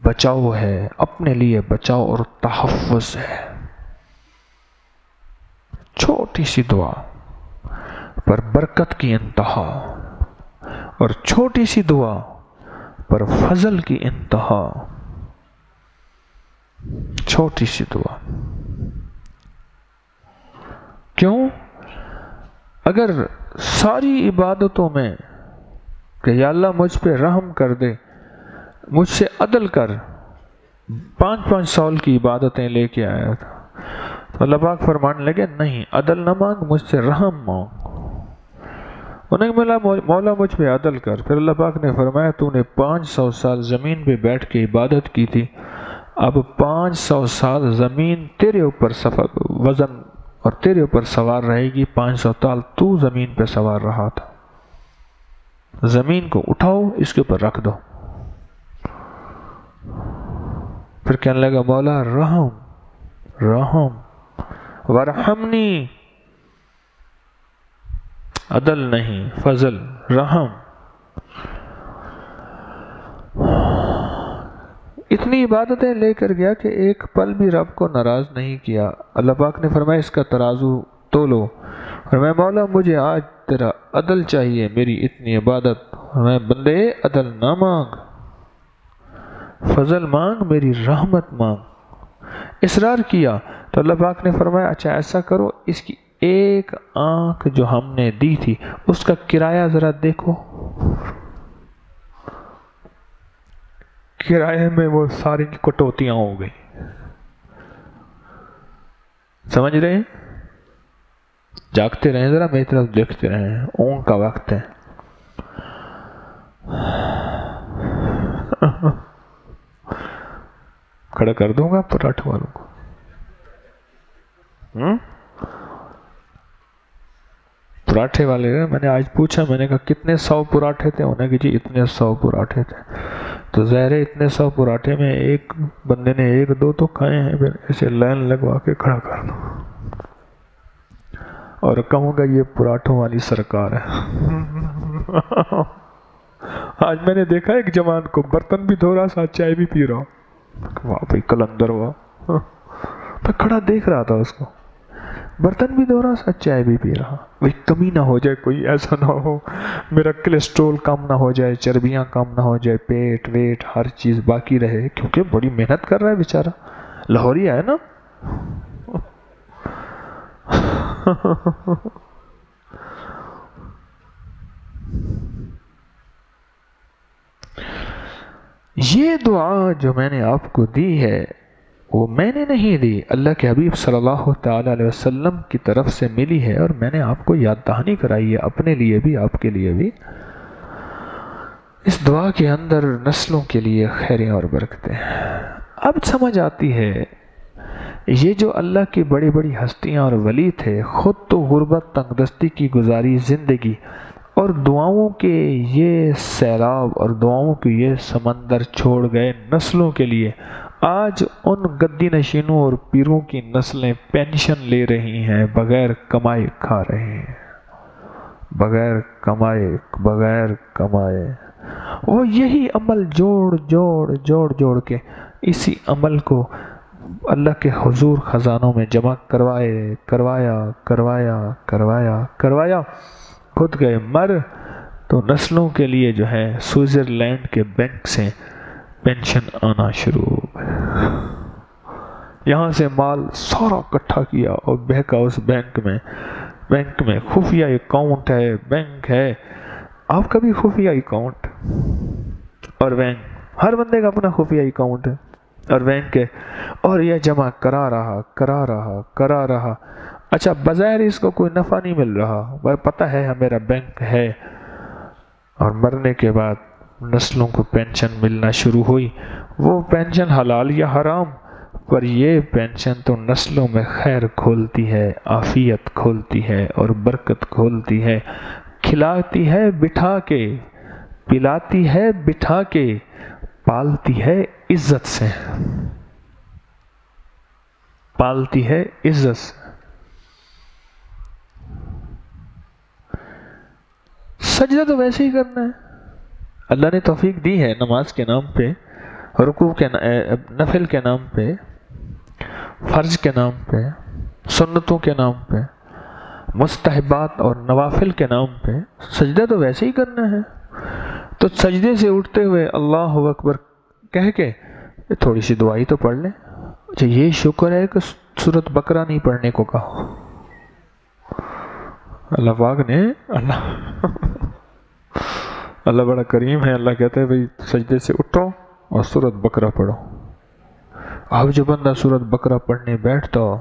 بچاؤ ہے، اپنے لیے بچاؤ اور تحفظ ہے۔ چھوٹی سی دعا پر برکت کی انتہا، اور چھوٹی سی دعا پر فضل کی انتہا، چھوٹی سی دعا۔ کیوں؟ اگر ساری عبادتوں میں کہ یا اللہ مجھ پہ رحم کر دے، مجھ سے عدل کر، 5 سال کی عبادتیں لے کے آیا تھا۔ تو اللہ پاک فرمانے لگے نہیں، عدل نہ مانگ، مجھ سے رحم مانگ۔ انہیں ملا مولا مجھ پہ عدل کر۔ پھر اللہ پاک نے فرمایا تو نے 500 سال زمین پہ بیٹھ کے عبادت کی تھی، اب 500 سال زمین تیرے اوپر وزن اور تیرے اوپر سوار رہے گی۔ 500 سال تو زمین پہ سوار رہا تھا، زمین کو اٹھاؤ، اس کے اوپر رکھ دو۔ پھر کہنے لگا مولا رحم رحم ورحمنی، عدل نہیں، فضل، رحم۔ اتنی عبادتیں لے کر گیا کہ ایک پل بھی رب کو ناراض نہیں کیا۔ اللہ پاک نے فرمایا اس کا ترازو تولو، فرمایا مولا مجھے آج تیرا عدل چاہیے، میری اتنی عبادت۔ فرمایا بندے عدل نہ مانگ، فضل مانگ، میری رحمت مانگ۔ اصرار کیا تو اللہ پاک نے فرمایا اچھا ایسا کرو، اس کی ایک آنکھ جو ہم نے دی تھی اس کا کرایہ ذرا دیکھو۔ کرایے میں وہ ساری کٹوتیاں ہو گئی۔ سمجھ رہے ہیں؟ جاگتے رہیں، ذرا میری طرف دیکھتے رہیں، اونگ کا وقت ہے۔ کھڑا کر دوں گا پراٹھے والوں کو۔ پراٹھے والے میں نے آج پوچھا، میں نے کہا کتنے 100 پراٹھے تھے؟ انہوں نے کہا جی اتنے 100 پراٹھے تھے۔ تو ظاہر ہے اتنے 100 پراٹھے میں ایک بندے نے 1-2 تو کھائے ہیں، پھر اسے لائن لگوا کے کھڑا کر دو اور کہوں گا یہ پراٹھوں والی سرکار ہے۔ آج میں نے دیکھا ایک جوان کو برتن بھی دھو رہا ساتھ چائے بھی پی رہا، واہ بھائی کلندر ہوا۔ میں کھڑا دیکھ رہا تھا اس کو، برتن بھی دھو رہا ساتھ چائے بھی پی رہا۔ بھائی کمی نہ ہو جائے، کوئی ایسا نہ ہو میرا کولیسٹرول کم نہ ہو جائے، چربیاں کم نہ ہو جائے، پیٹ ویٹ ہر چیز باقی رہے، کیونکہ بڑی محنت کر رہا ہے بیچارہ، لاہوریا ہے نا۔ یہ دعا جو میں نے آپ کو دی ہے وہ میں نے نہیں دی، اللہ کے حبیب صلی اللہ تعالی علیہ وسلم کی طرف سے ملی ہے، اور میں نے آپ کو یاد دہانی کرائی ہے، اپنے لیے بھی آپ کے لیے بھی۔ اس دعا کے اندر نسلوں کے لیے خیریں اور برکتیں۔ اب سمجھ آتی ہے یہ جو اللہ کی بڑی بڑی ہستیاں اور ولی تھے، خود تو غربت تنگدستی کی گزاری زندگی، اور دعاؤں کے یہ سیلاب اور دعاؤں کے یہ سمندر چھوڑ گئے نسلوں کے لیے۔ آج ان گدی نشینوں اور پیروں کی نسلیں پینشن لے رہی ہیں، بغیر کمائے کھا رہے ہیں، بغیر کمائے۔ وہ یہی عمل جوڑ کے اسی عمل کو اللہ کے حضور خزانوں میں جمع کروایا، خود گئے مر، تو نسلوں کے لیے جو ہے سوئٹزرلینڈ کے بینک سے پینشن آنا شروع ہو گئے۔ یہاں سے مال سارا اکٹھا کیا اور بہکا اس بینک میں خفیہ اکاؤنٹ ہے، بینک ہے۔ آپ کا بھی خفیہ اکاؤنٹ اور بینک، ہر بندے کا اپنا خفیہ اکاؤنٹ ہے اور بینک ہے، اور یہ جمع کرا رہا۔ اچھا بظاہر اس کو کوئی نفع نہیں مل رہا، پتہ ہے میرا بینک ہے، اور مرنے کے بعد نسلوں کو پینشن ملنا شروع ہوئی۔ وہ پینشن حلال یا حرام، پر یہ پینشن تو نسلوں میں خیر کھولتی ہے، عافیت کھولتی ہے اور برکت کھولتی ہے، کھلاتی ہے بٹھا کے، پلاتی ہے بٹھا کے، پالتی ہے عزت سے، پالتی ہے عزت سے۔ سجدہ تو ویسے ہی کرنا ہے، اللہ نے توفیق دی ہے، نماز کے نام پہ، رکوع کے نفل کے نام پہ، فرض کے نام پہ، سنتوں کے نام پہ، مستحبات اور نوافل کے نام پہ سجدہ تو ویسے ہی کرنا ہے۔ تو سجدے سے اٹھتے ہوئے اللہ اکبر کہہ کے تھوڑی سی دعائی تو پڑھ لیں۔ اچھا یہ شکر ہے کہ سورۃ بقرہ نہیں پڑھنے کو کہا، اللہ پاک نے اللہ بڑا کریم ہے، اللہ کہتا ہے بھئی سجدے سے اٹھو اور سورۃ بقرہ پڑھو۔ اب جو بندہ سورۃ بقرہ پڑھنے بیٹھتا ہو،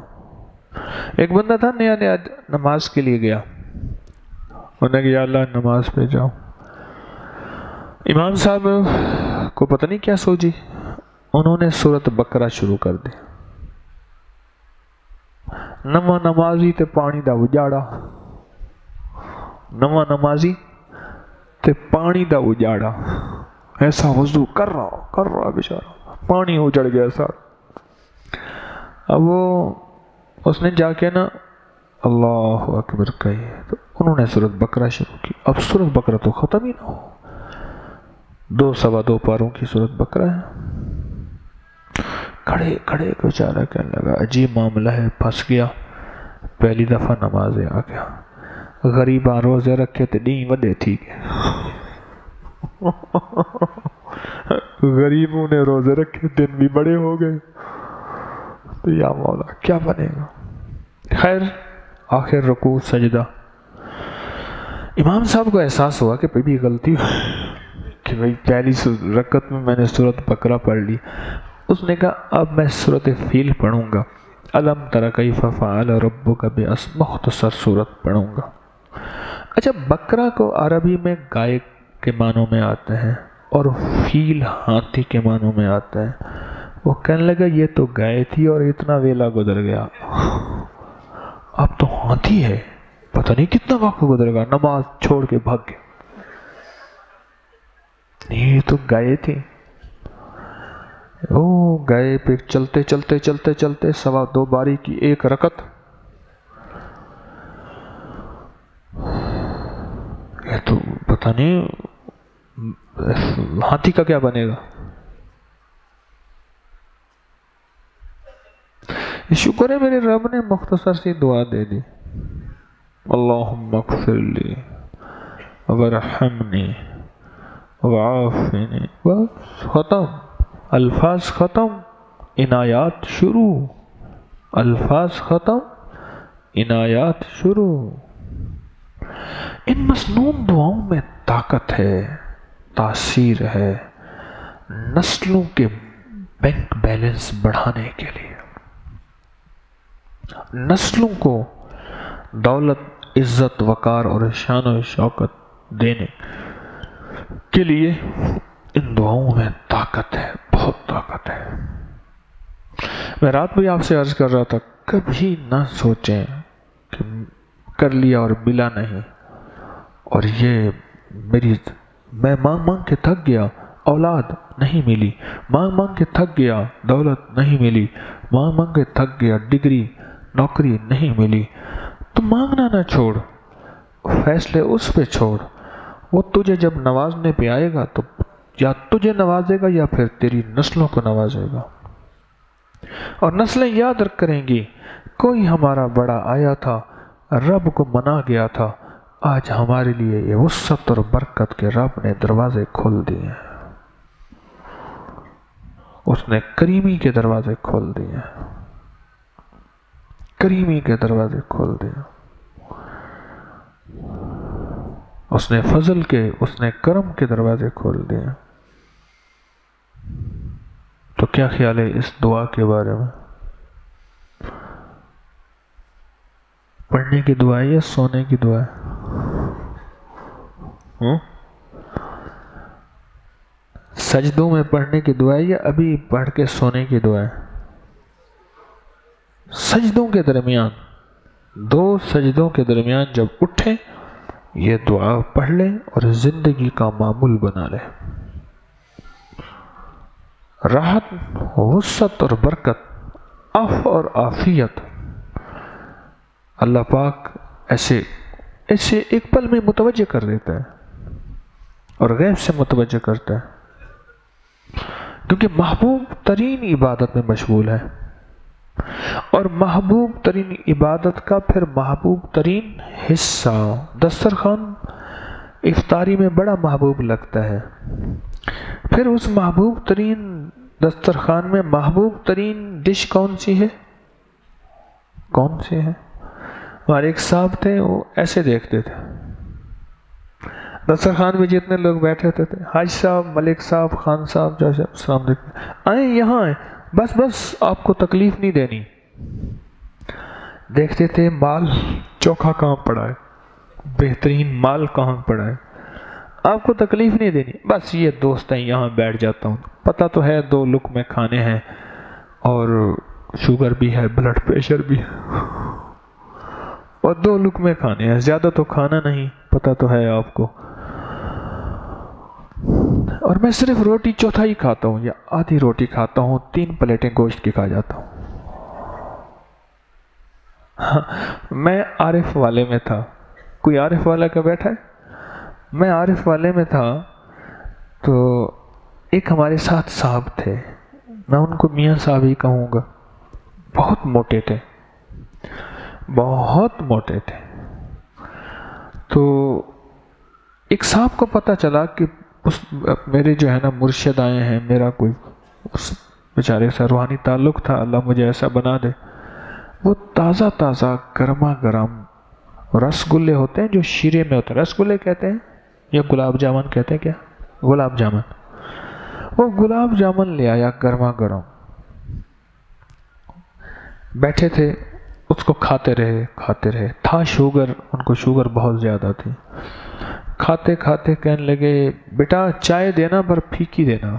ایک بندہ تھا نیا نیا نماز کے لیے گیا، انہوں نے کہا یا اللہ نماز پہ جاؤ، امام صاحب کو پتہ نہیں کیا سوچی، انہوں نے سورۃ بقرہ شروع کر دی۔ نواں نمازی تے پانی دا اجاڑا، نواں نمازی تے پانی دا اجاڑا، ایسا وضو کر رہا بیچارہ، پانی اجڑ گیا ساتھ۔ اب وہ اس نے جا کے نا اللہ اکبر کہی، تو انہوں نے سورۃ بقرہ شروع کی۔ اب سورۃ بقرہ تو ختم ہی نہ ہو، 2 سوا 2 پاروں کی سورۃ بقرہ ہے۔ کھڑے کھڑے بیچارہ کہنے لگا عجیب معاملہ ہے، پھنس گیا، پہلی دفعہ نمازیں آ گیا، غریباں روزے رکھے تے نہیں وڈے تھی گئے، غریبوں نے روزے رکھے دن بھی بڑے ہو گئے، تو یا مولا کیا بنے گا۔ خیر آخر رکوع سجدہ، امام صاحب کو احساس ہوا کہ بھی غلطی کہ بھئی پہلی رکعت میں میں نے سورۃ بقرہ پڑھ لی۔ اس نے کہا اب میں سورۃ فیل پڑھوں گا، الم تر کیف فعل ربک مختصر سورت پڑھوں گا۔ اچھا بقرہ کو عربی میں گائے کے معنوں میں آتا ہے اور فیل ہاتھی کے معنوں میں آتا ہے۔ وہ کہنے لگا یہ تو گائے تھی اور اتنا ویلا گزر گیا، اب تو ہاتھی ہے، پتہ نہیں کتنا وقت گزر گا، نماز چھوڑ کے بھاگ گیا، یہ تو گائے تھی۔ او گائے پہ چلتے چلتے چلتے چلتے 2.25 باری کی 1 رکعت، یہ تو پتہ نہیں ہاتھی کا کیا بنے گا۔ شکر ہے میرے رب نے مختصر سی دعا دے دی، اللہم اغفر لی ورحمنی وعافنی، بس ختم، الفاظ ختم عنایات شروع، الفاظ ختم عنایات شروع۔ ان مسنون دعاؤں میں طاقت ہے، تاثیر ہے، نسلوں کے بینک بیلنس بڑھانے کے لیے، نسلوں کو دولت عزت وقار اور شان و شوکت دینے کے لیے ان دعاؤں میں طاقت ہے، بہت طاقت ہے۔ میں رات بھی آپ سے عرض کر رہا تھا کبھی نہ سوچیں کہ کر لیا اور ملا نہیں، اور یہ میں مانگ مانگ کے تھک گیا، اولاد نہیں ملی، مانگ مانگ کے تھک گیا، دولت نہیں ملی، مانگ مانگ کے تھک گیا، ڈگری نوکری نہیں ملی، تو مانگنا نہ چھوڑ، فیصلے اس پہ چھوڑ، وہ تجھے جب نوازنے پہ آئے گا تو یا تجھے نوازے گا یا پھر تیری نسلوں کو نوازے گا، اور نسلیں یاد رکھ کریں گی کوئی ہمارا بڑا آیا تھا، رب کو منا گیا تھا، آج ہمارے لیے یہ وسعت اور برکت کے رب نے دروازے کھول دیے ہیں، اس نے کریمی کے دروازے کھول دیے ہیں، کریمی کے دروازے کھول دیے، اس نے فضل کے، اس نے کرم کے دروازے کھول دیے۔ تو کیا خیال ہے اس دعا کے بارے میں؟ پڑھنے کی دعا ہے یا سونے کی دعا ہے؟ سجدوں میں پڑھنے کی دعا ہے یا ابھی پڑھ کے سونے کی دعا ہے؟ سجدوں کے درمیان، 2 سجدوں کے درمیان جب اٹھیں یہ دعا پڑھ لیں اور زندگی کا معمول بنا لیں، راحت، وسعت اور برکت، عفو اور عافیت اللہ پاک ایسے ایک پل میں متوجہ کر دیتا ہے اور غیب سے متوجہ کرتا ہے، کیونکہ محبوب ترین عبادت میں مشغول ہے، اور محبوب ترین عبادت کا پھر محبوب ترین حصہ دسترخوان افطاری میں بڑا محبوب لگتا ہے، پھر اس محبوب ترین دسترخوان میں محبوب ترین ڈش کون سی ہے؟ کون سی ہے؟ ہمارے ایک صاحب تھے، وہ ایسے دیکھتے تھے، دسترخوان میں جتنے لوگ بیٹھے ہوتے تھے، حاج صاحب، ملک صاحب، خان صاحب، جج صاحب، السلام علیکم، آئیں یہاں آئیں، بس آپ کو تکلیف نہیں دینی۔ دیکھتے تھے مال چوکھا کہاں پڑا ہے، بہترین مال کہاں پڑا ہے، آپ کو تکلیف نہیں دینی، بس یہ دوست ہیں، یہاں بیٹھ جاتا ہوں، پتہ تو ہے 2 لقمے کھانے ہیں اور شوگر بھی ہے، بلڈ پریشر بھی ہے، اور 2 لقمے کھانے ہیں، زیادہ تو کھانا نہیں، پتہ تو ہے آپ کو، اور میں صرف روٹی چوتھائی کھاتا ہوں یا آدھی روٹی کھاتا ہوں، 3 پلیٹیں گوشت کی کھا جاتا ہوں۔ میں عارف والے میں تھا، کوئی عارف والا کا بیٹھا ہے؟ میں عارف والے میں تھا، تو ایک ہمارے ساتھ صاحب تھے، میں ان کو میاں صاحب ہی کہوں گا، بہت موٹے تھے، بہت موٹے تھے۔ تو ایک صاحب کو پتہ چلا کہ میرے جو ہے نا مرشد آئے ہیں، میرا کوئی اس بیچارے سے روحانی تعلق تھا، اللہ مجھے ایسا بنا دے۔ وہ تازہ تازہ گرما گرم رس گلے ہوتے ہیں جو شیرے میں ہوتے ہیں، رس گلے کہتے ہیں یا گلاب جامن کہتے ہیں، کیا گلاب جامن، وہ گلاب جامن لے آیا گرما گرم، بیٹھے تھے اس کو کھاتے رہے، تھا شوگر، ان کو شوگر بہت زیادہ تھی، کھاتے کھاتے کہنے لگے بیٹا چائے دینا پر پھیکی دینا،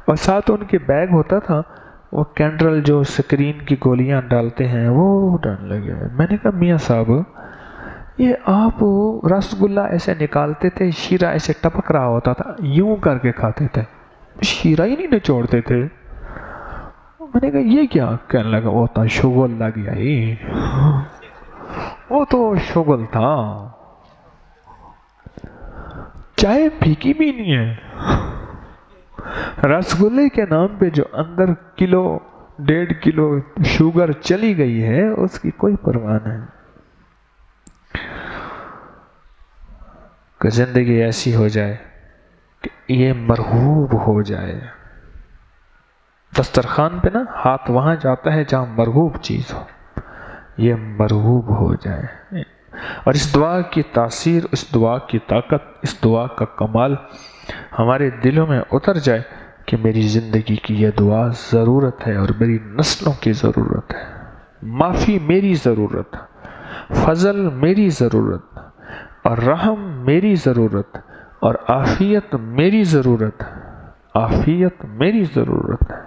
اور ساتھ ان کے بیگ ہوتا تھا، وہ کینڈرل جو سکرین کی گولیاں ڈالتے ہیں وہ ڈالنے لگے۔ میں نے کہا میاں صاحب یہ آپ رس گلہ ایسے نکالتے تھے، شیرہ ایسے ٹپک رہا ہوتا تھا، یوں کر کے کھاتے تھے، شیرہ ہی نہیں نچوڑتے تھے۔ میں نے کہا یہ کیا؟ کہنے لگا وہ تو شغل لگ گیا ہی، وہ تو شغل تھا، چائے پھیکی بھی نہیں ہے، رس گلے کے نام پہ جو اندر 1.5 کلو شوگر چلی گئی ہے اس کی کوئی پرواہ نہیں۔ کہ زندگی ایسی ہو جائے کہ یہ مرغوب ہو جائے، دسترخوان پہ نا ہاتھ وہاں جاتا ہے جہاں مرغوب چیز ہو، یہ مرغوب ہو جائے، اور اس دعا کی تاثیر، اس دعا کی طاقت، اس دعا کا کمال ہمارے دلوں میں اتر جائے کہ میری زندگی کی یہ دعا ضرورت ہے اور میری نسلوں کی ضرورت ہے، معافی میری ضرورت، فضل میری ضرورت، اور رحم میری ضرورت، اور عافیت میری ضرورت، عافیت میری ضرورت ہے۔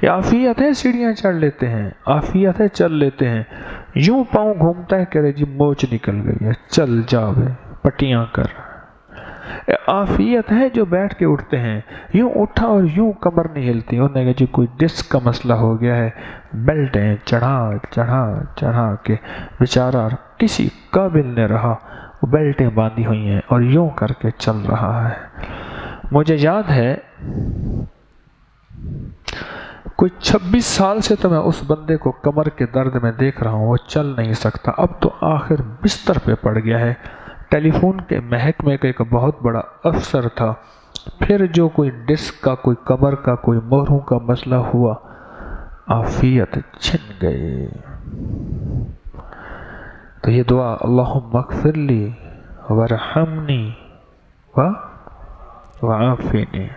یہ عافیت ہے سیڑھیاں چڑھ لیتے ہیں، عافیت ہے چل لیتے ہیں، یوں پاؤں گھومتا ہے، کہہ رہے جی موچ نکل گئی ہے، چل جا بے پٹیاں کر۔ عافیت ہے جو بیٹھ کے اٹھتے ہیں، یوں اٹھا اور یوں کمر نہیں ہلتی، انہوں نے کہا جی کوئی ڈسک کا مسئلہ ہو گیا ہے، بیلٹیں چڑھا کے بیچارہ کسی قابل نے رہا، وہ بیلٹیں باندھی ہوئی ہیں اور یوں کر کے چل رہا ہے۔ مجھے یاد ہے کوئی 26 سال سے تو میں اس بندے کو کمر کے درد میں دیکھ رہا ہوں، وہ چل نہیں سکتا، اب تو آخر بستر پہ پڑ گیا ہے۔ ٹیلی فون کے محکمے کا ایک بہت بڑا افسر تھا، پھر جو کوئی ڈسک کا، کوئی کمر کا، کوئی مہروں کا مسئلہ ہوا، عافیت چھن گئی۔ تو یہ دعا اللہم اغفر لی ورحمنی وعافنی،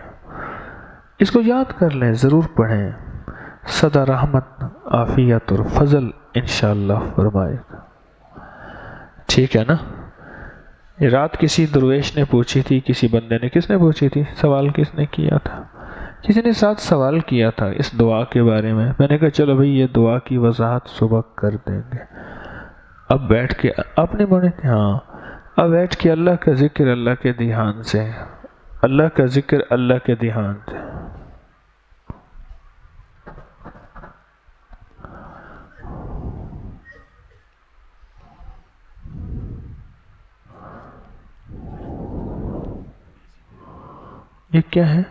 اس کو یاد کر لیں، ضرور پڑھیں، صدا رحمت، عافیت اور فضل انشاءاللہ فرمائے گا۔ ٹھیک ہے نا؟ یہ رات کسی درویش نے پوچھی تھی، کسی بندے نے، کس نے پوچھی تھی؟ سوال کس نے کیا تھا؟ کسی نے ساتھ سوال کیا تھا اس دعا کے بارے میں، میں نے کہا چلو بھئی یہ دعا کی وضاحت صبح کر دیں گے۔ اب بیٹھ کے آپ نے بولے تھے ہاں، اب بیٹھ کے اللہ کا ذکر اللہ کے دھیان سے، اللہ کا ذکر اللہ کے دھیان سے۔ یہ کیا ہے؟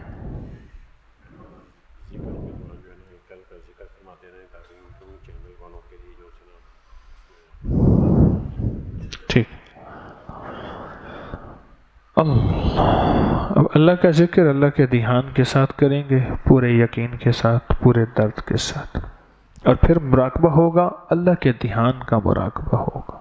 ٹھیک، اب اللہ کا ذکر اللہ کے دھیان کے ساتھ کریں گے، پورے یقین کے ساتھ، پورے درد کے ساتھ، اور پھر مراقبہ ہوگا، اللہ کے دھیان کا مراقبہ ہوگا،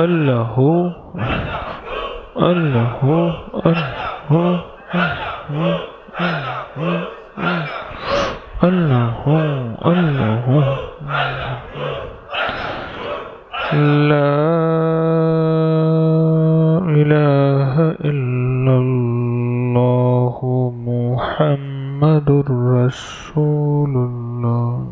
اللہ اللہ اللہ اللہ لا الہ الا اللہ محمد رسول اللہ.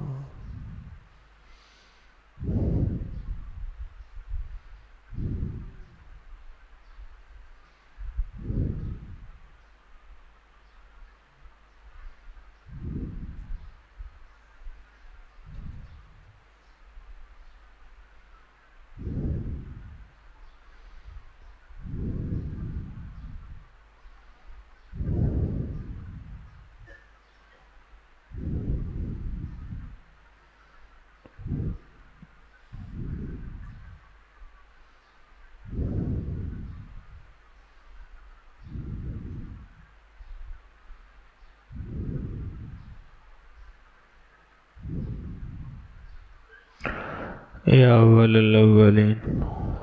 یا اول الاولین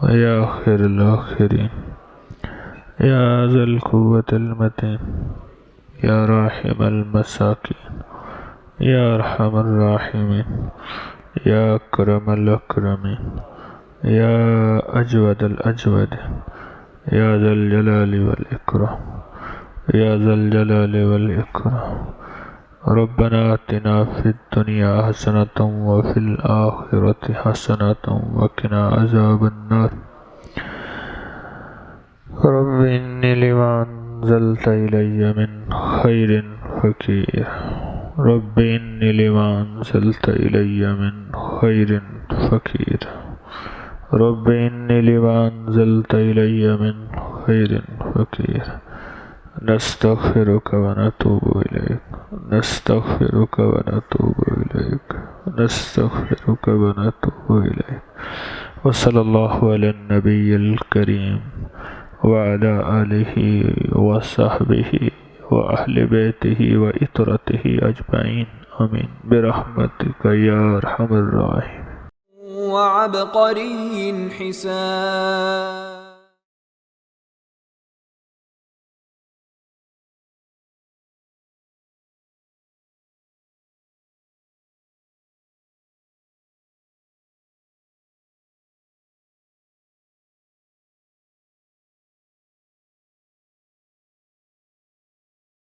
یا آخر الاخرین یا ذا القوة المتین یا راحم المساکین یا ارحم الراحمین یا اکرم الاکرمین یا اجود الاجود یا ذا الجلال والاکرام یا ذا الجلال والاکرام. ربنا آتنا فی الدنیا حسنة وفی الآخرة حسنة وقنا عذاب النار. رب انی لما انزلت الی من خیر فقیر. رب انی لما انزلت الی من خیر فقیر. رب انی لما انزلت الی من خیر فقیر. نستغفرك ونتوب إليك نستغفرك ونتوب إليك نستغفرك ونتوب إليك. وصلى الله على النبي الكريم وعلى آله وصحبه وأهل بيته وإطرته أجمعين آمين برحمتك يا أرحم الراحمين. وعبقري حسان